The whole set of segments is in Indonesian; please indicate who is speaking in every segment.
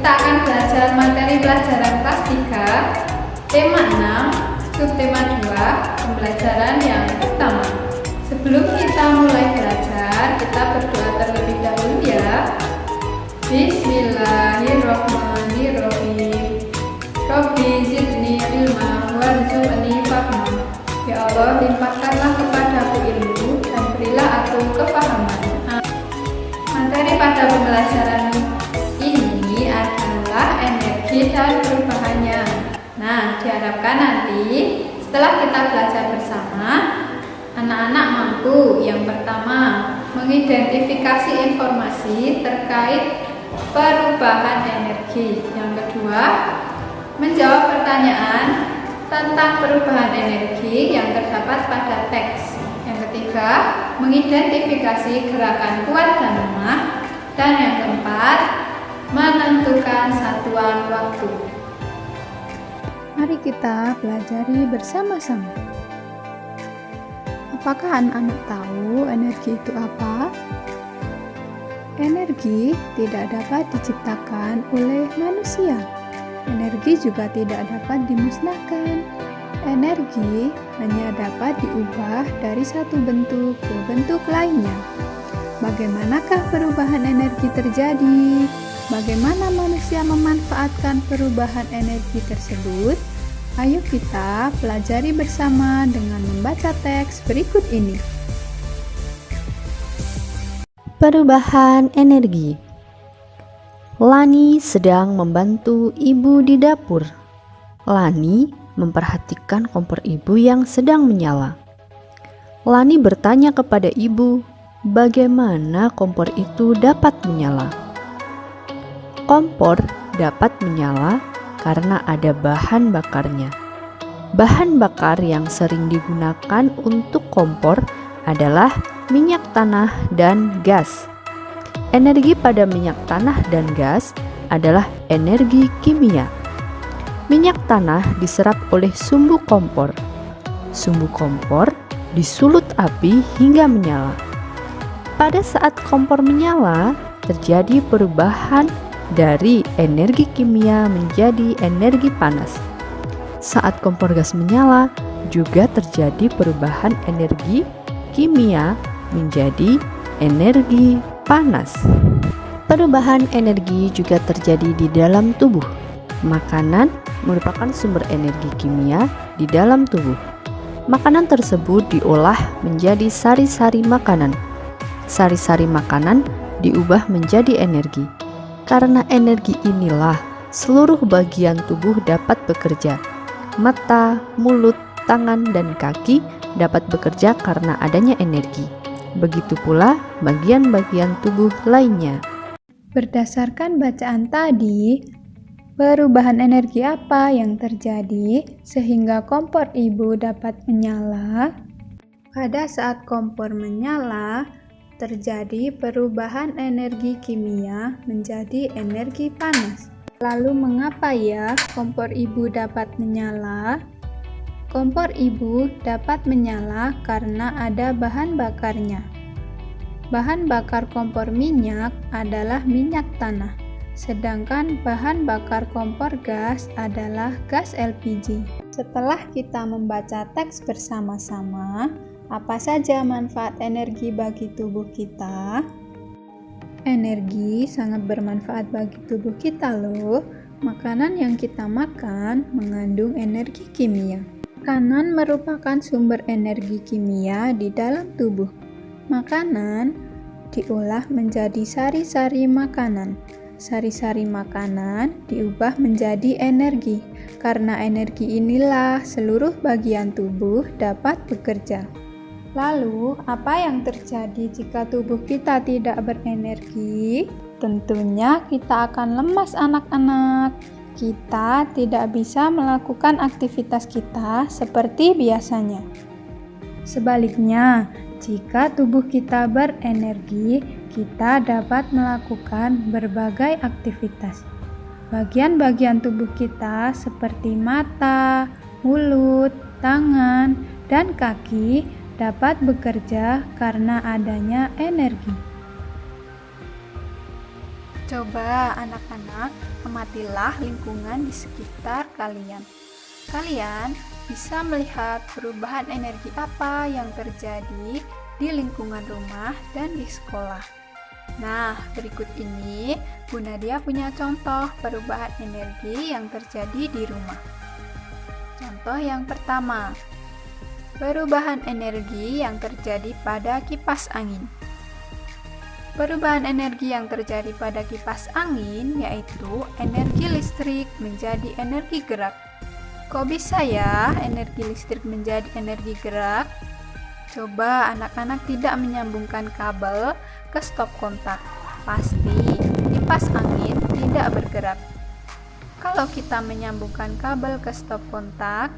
Speaker 1: kita akan belajar materi pelajaran kelas 3, tema 6, subtema 2, pembelajaran yang pertama. Sebelum kita mulai belajar, kita berdoa terlebih dahulu ya. Bismillahirrahmanirrahim. Rabbi zidni ilma warzuqni fahma. Ya Allah, limpahkanlah kepadaku ilmu dan berilah aku kefahaman. Materi pada pembelajaran ini adalah energi dan perubahannya. Nah, diharapkan nanti setelah kita belajar bersama, anak-anak mampu yang pertama mengidentifikasi informasi terkait perubahan energi. Yang kedua, menjawab pertanyaan tentang perubahan energi yang terdapat pada teks. Yang ketiga, mengidentifikasi gerakan kuat dan lemah. Dan yang keempat, menentukan satuan waktu.
Speaker 2: Mari kita pelajari bersama-sama. Apakah anak-anak tahu energi itu apa? Energi tidak dapat diciptakan oleh manusia. Energi juga tidak dapat dimusnahkan. Energi hanya dapat diubah dari satu bentuk ke bentuk lainnya. Bagaimanakah perubahan energi terjadi? Bagaimana manusia memanfaatkan perubahan energi tersebut? Ayo kita pelajari bersama dengan membaca teks berikut ini.
Speaker 3: Perubahan energi. Lani sedang membantu ibu di dapur. Lani memperhatikan kompor ibu yang sedang menyala. Lani bertanya kepada ibu, bagaimana kompor itu dapat menyala? Kompor dapat menyala karena ada bahan bakarnya. Bahan bakar yang sering digunakan untuk kompor adalah minyak tanah dan gas. Energi pada minyak tanah dan gas adalah energi kimia. Minyak tanah diserap oleh sumbu kompor. Sumbu kompor disulut api hingga menyala. Pada saat kompor menyala, terjadi perubahan dari energi kimia menjadi energi panas. Saat kompor gas menyala, juga terjadi perubahan energi kimia menjadi energi panas. Perubahan energi juga terjadi di dalam tubuh. Makanan merupakan sumber energi kimia di dalam tubuh. Makanan tersebut diolah menjadi sari-sari makanan. Sari-sari makanan diubah menjadi energi. Karena energi inilah seluruh bagian tubuh dapat bekerja. Mata, mulut, tangan, dan kaki dapat bekerja karena adanya energi. Begitu pula bagian-bagian tubuh lainnya.
Speaker 2: Berdasarkan bacaan tadi, perubahan energi apa yang terjadi sehingga kompor ibu dapat menyala? Pada saat kompor menyala, terjadi perubahan energi kimia menjadi energi panas. Lalu mengapa ya kompor ibu dapat menyala? Kompor ibu dapat menyala karena ada bahan bakarnya. Bahan bakar kompor minyak adalah minyak tanah, sedangkan bahan bakar kompor gas adalah gas LPG. Setelah kita membaca teks bersama-sama, apa saja manfaat energi bagi tubuh kita? Energi sangat bermanfaat bagi tubuh kita loh. Makanan yang kita makan mengandung energi kimia. Makanan merupakan sumber energi kimia di dalam tubuh. Makanan diolah menjadi sari-sari makanan. Sari-sari makanan diubah menjadi energi. Karena energi inilah seluruh bagian tubuh dapat bekerja. Lalu, apa yang terjadi jika tubuh kita tidak berenergi? Tentunya kita akan lemas anak-anak. Kita tidak bisa melakukan aktivitas kita seperti biasanya. Sebaliknya, jika tubuh kita berenergi, kita dapat melakukan berbagai aktivitas. Bagian-bagian tubuh kita seperti mata, mulut, tangan, dan kaki dapat bekerja karena adanya energi. Coba anak-anak amatilah lingkungan di sekitar kalian. Kalian bisa melihat perubahan energi apa yang terjadi di lingkungan rumah dan di sekolah. Nah, berikut ini Bu Nadia punya contoh perubahan energi yang terjadi di rumah. Contoh yang pertama, perubahan energi yang terjadi pada kipas angin. Perubahan energi yang terjadi pada kipas angin yaitu energi listrik menjadi energi gerak. Kok bisa ya energi listrik menjadi energi gerak? Coba anak-anak tidak menyambungkan kabel ke stop kontak. Pasti kipas angin tidak bergerak. Kalau kita menyambungkan kabel ke stop kontak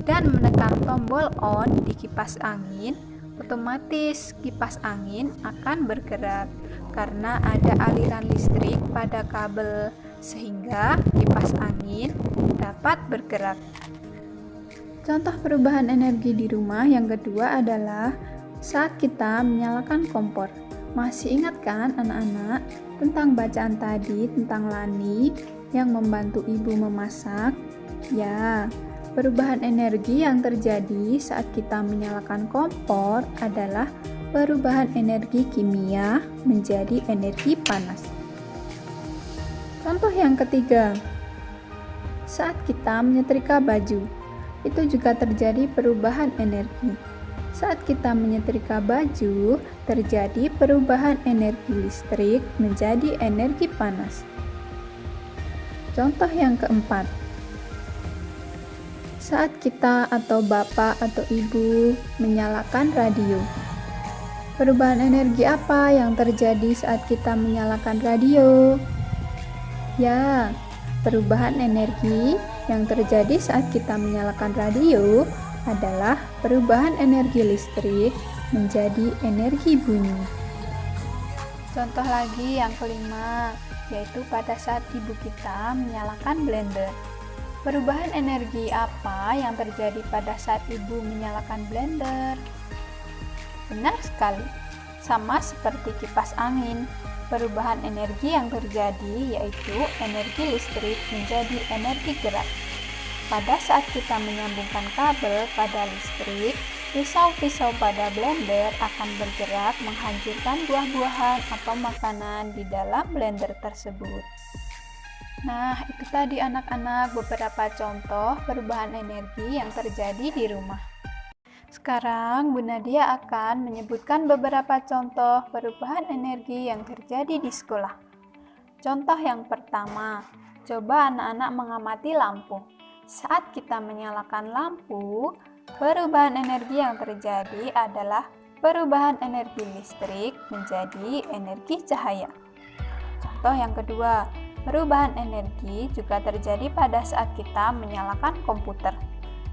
Speaker 2: dan menekan tombol on di kipas angin, otomatis kipas angin akan bergerak karena ada aliran listrik pada kabel sehingga kipas angin dapat bergerak. Contoh perubahan energi di rumah yang kedua adalah saat kita menyalakan kompor. Masih ingat kan anak-anak tentang bacaan tadi tentang Lani yang membantu ibu memasak? Ya, perubahan energi yang terjadi saat kita menyalakan kompor adalah perubahan energi kimia menjadi energi panas. Contoh yang ketiga, saat kita menyetrika baju, itu juga terjadi perubahan energi. Saat kita menyetrika baju, terjadi perubahan energi listrik menjadi energi panas. Contoh yang keempat, saat kita atau bapak atau ibu menyalakan radio. Perubahan energi apa yang terjadi saat kita menyalakan radio? Ya, perubahan energi yang terjadi saat kita menyalakan radio adalah perubahan energi listrik menjadi energi bunyi. Contoh lagi yang kelima, yaitu pada saat ibu kita menyalakan blender. Perubahan energi apa yang terjadi pada saat ibu menyalakan blender? Benar sekali, sama seperti kipas angin. Perubahan energi yang terjadi yaitu energi listrik menjadi energi gerak. Pada saat kita menyambungkan kabel pada listrik, pisau-pisau pada blender akan bergerak menghancurkan buah-buahan atau makanan di dalam blender tersebut. Nah, itu tadi anak-anak beberapa contoh perubahan energi yang terjadi di rumah. Sekarang Bu Nadia akan menyebutkan beberapa contoh perubahan energi yang terjadi di sekolah. Contoh yang pertama, coba anak-anak mengamati lampu. Saat kita menyalakan lampu, perubahan energi yang terjadi adalah perubahan energi listrik menjadi energi cahaya. Contoh yang kedua, perubahan energi juga terjadi pada saat kita menyalakan komputer.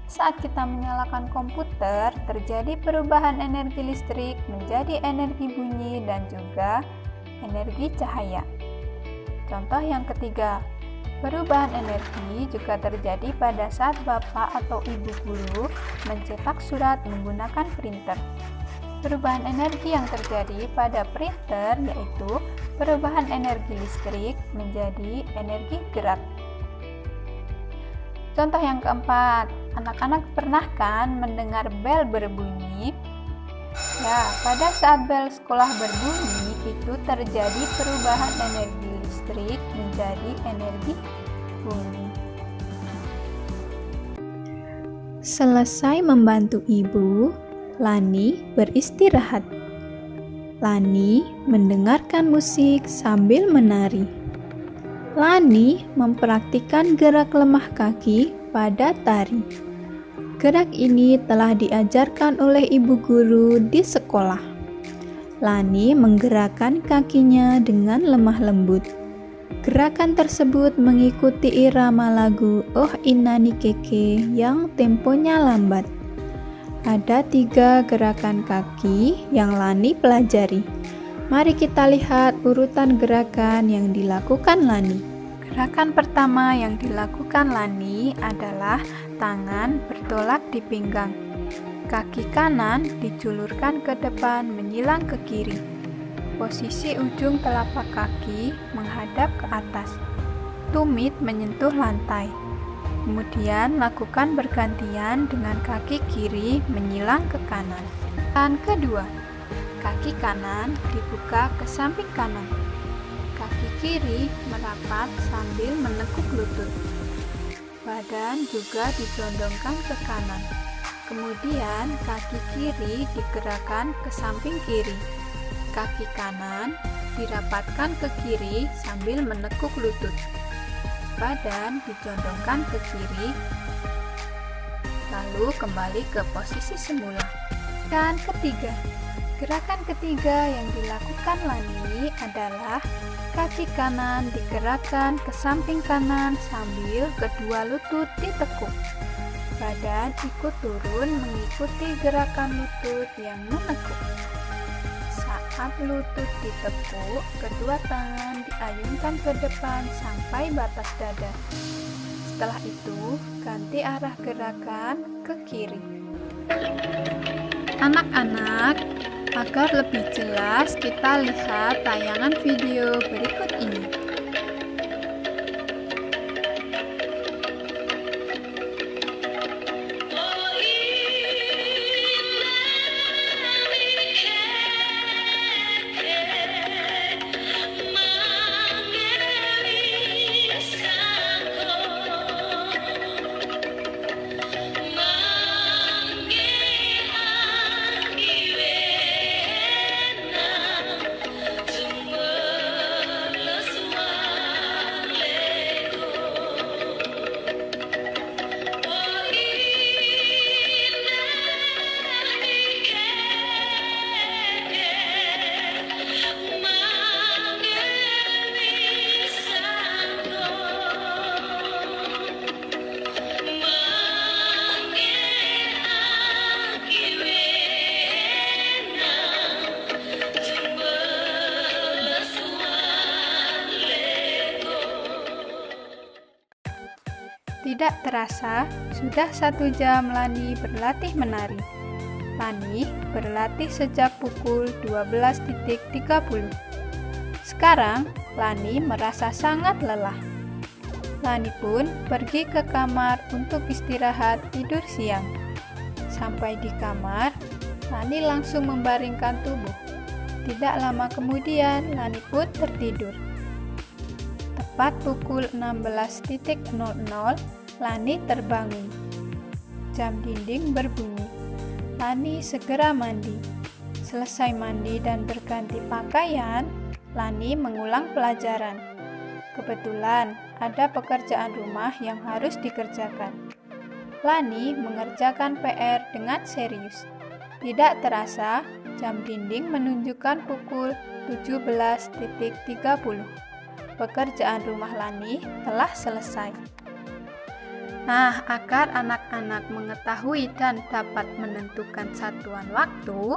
Speaker 2: Saat kita menyalakan komputer, terjadi perubahan energi listrik menjadi energi bunyi dan juga energi cahaya. Contoh yang ketiga, perubahan energi juga terjadi pada saat bapak atau ibu guru mencetak surat menggunakan printer. Perubahan energi yang terjadi pada printer yaitu perubahan energi listrik menjadi energi gerak. Contoh yang keempat, anak-anak pernah kan mendengar bel berbunyi? Ya, pada saat bel sekolah berbunyi itu terjadi perubahan energi listrik menjadi energi bunyi.
Speaker 4: Selesai membantu ibu, Lani beristirahat. Lani mendengarkan musik sambil menari. Lani mempraktikkan gerak lemah kaki pada tari. Gerak ini telah diajarkan oleh ibu guru di sekolah. Lani menggerakkan kakinya dengan lemah lembut. Gerakan tersebut mengikuti irama lagu Oh Inani Keke yang temponya lambat. Ada 3 gerakan kaki yang Lani pelajari. Mari kita lihat urutan gerakan yang dilakukan Lani.
Speaker 2: Gerakan pertama yang dilakukan Lani adalah tangan bertolak di pinggang. Kaki kanan dijulurkan ke depan menyilang ke kiri. Posisi ujung telapak kaki menghadap ke atas. Tumit menyentuh lantai. Kemudian lakukan bergantian dengan kaki kiri menyilang ke kanan. Tahan kedua. Kaki kanan dibuka ke samping kanan. Kaki kiri merapat sambil menekuk lutut. Badan juga dijondongkan ke kanan. Kemudian kaki kiri digerakkan ke samping kiri. Kaki kanan dirapatkan ke kiri sambil menekuk lutut. Badan dijondongkan ke kiri, lalu kembali ke posisi semula. Dan ketiga, gerakan ketiga yang dilakukan Lani adalah kaki kanan digerakkan ke samping kanan sambil kedua lutut ditekuk. Badan ikut turun mengikuti gerakan lutut yang menekuk. Saat lutut ditekuk, kedua tangan diayunkan ke depan sampai batas dada. Setelah itu, ganti arah gerakan ke kiri. Anak-anak, agar lebih jelas kita lihat tayangan video berikut ini. Tidak terasa, sudah 1 jam Lani berlatih menari. Lani berlatih sejak pukul 12.30. Sekarang, Lani merasa sangat lelah. Lani pun pergi ke kamar untuk istirahat tidur siang. Sampai di kamar, Lani langsung membaringkan tubuh. Tidak lama kemudian, Lani pun tertidur. Tepat pukul 16.00, Lani terbangun. Jam dinding berbunyi. Lani segera mandi. Selesai mandi dan berganti pakaian, Lani mengulang pelajaran. Kebetulan ada pekerjaan rumah yang harus dikerjakan. Lani mengerjakan PR dengan serius. Tidak terasa, jam dinding menunjukkan pukul 17.30. Pekerjaan rumah Lani telah selesai. Nah, agar anak-anak mengetahui dan dapat menentukan satuan waktu,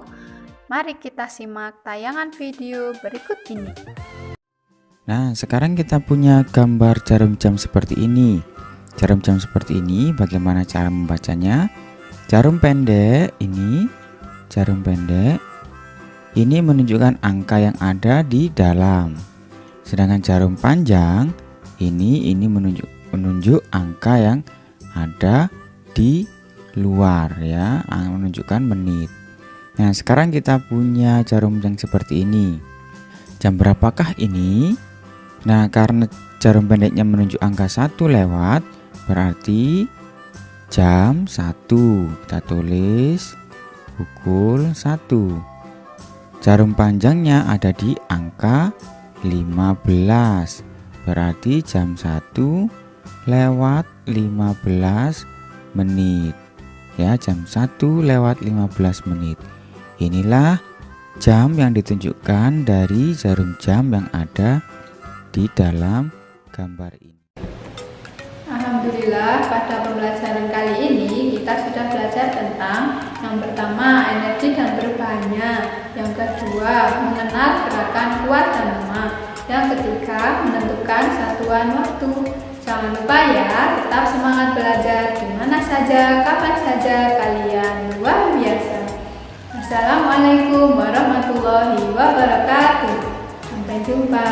Speaker 2: mari kita simak tayangan video berikut ini.
Speaker 5: Nah, sekarang kita punya gambar jarum jam seperti ini. Jarum jam seperti ini, bagaimana cara membacanya? Jarum pendek ini, jarum pendek ini menunjukkan angka yang ada di dalam. Sedangkan jarum panjang ini menunjuk angka yang ada di luar ya, menunjukkan menit. Nah, sekarang kita punya jarum yang seperti ini. Jam berapakah ini? Nah, karena jarum pendeknya menunjuk angka 1 lewat, berarti jam 1. Kita tulis pukul 1. Jarum panjangnya ada di angka 15. Berarti jam 1 lewat 15 menit. Ya, jam 1 lewat 15 menit. Inilah jam yang ditunjukkan dari jarum jam yang ada di dalam gambar ini.
Speaker 1: Alhamdulillah, pada pembelajaran kali ini kita sudah belajar tentang yang pertama energi dan perubahannya, yang kedua mengenal gerakan kuat dan lemah, yang ketiga menentukan satuan waktu. Jangan lupa ya, tetap semangat belajar di mana saja, kapan saja kalian luar biasa. Assalamualaikum warahmatullahi wabarakatuh. Sampai jumpa.